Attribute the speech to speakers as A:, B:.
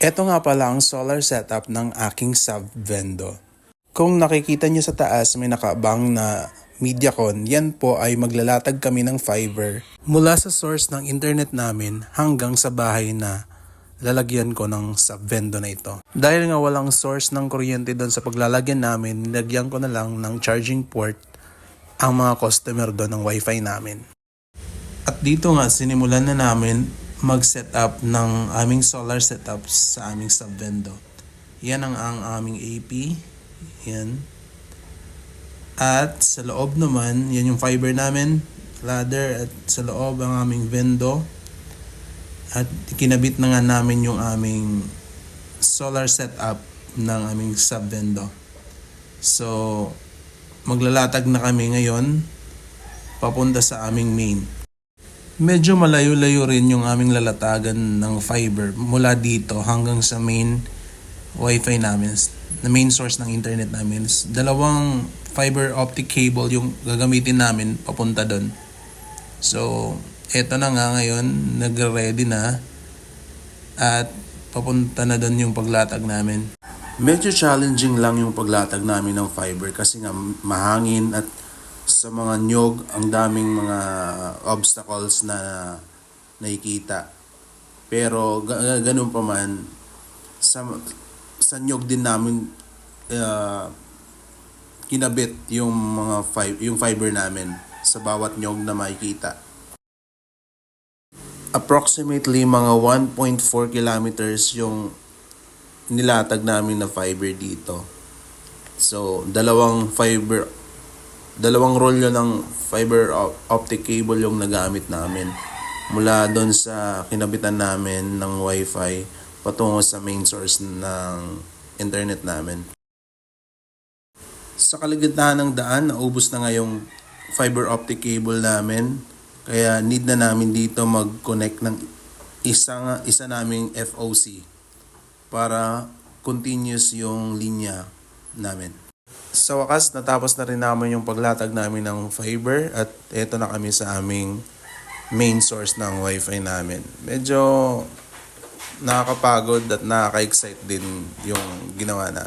A: Ito nga pala ang solar setup ng aking sub-vendo. Kung nakikita nyo sa taas may nakaabang na Mediacon, yan po ay maglalatag kami ng fiber mula sa source ng internet namin hanggang sa bahay na lalagyan ko ng sub-vendo na ito. Dahil nga walang source ng kuryente doon sa paglalagyan namin, nilagyan ko na lang ng charging port ang mga customer doon ng wifi namin. At dito nga sinimulan na namin mag-set up ng aming solar setup sa aming sub-vendo. Yan ang aming AP. Yan. At sa loob naman, yan yung fiber namin, ladder, at sa loob ang aming vendo. At kinabit na nga namin yung aming solar setup ng aming sub-vendo. So, maglalatag na kami ngayon papunta sa aming main. Medyo malayo-layo rin yung aming lalatagan ng fiber mula dito hanggang sa main wifi namin, na main source ng internet namin. Dalawang fiber optic cable yung gagamitin namin papunta doon. So, eto na nga ngayon, nagre-ready na at papunta na doon yung paglatag namin. Medyo challenging lang yung paglatag namin ng fiber kasi nga mahangin at sa mga nyog, ang daming mga obstacles na nakikita. Pero ganun pa man, sa nyog din namin kinabit yung yung fiber namin sa bawat nyog na makikita. Approximately mga 1.4 kilometers yung nilatag namin na fiber dito. So, dalawang rolyo ng fiber optic cable yung nagamit namin mula doon sa kinabitan namin ng wifi patungo sa main source ng internet namin. Sa kalagitnaan ng daan, naubos na nga yung fiber optic cable namin, kaya need na namin dito mag-connect ng isa naming FOC para continuous yung linya namin. Sa wakas, natapos na rin namin yung paglatag namin ng fiber at eto na kami sa aming main source ng wifi namin. Medyo nakakapagod at nakaka-excite din yung ginawa na.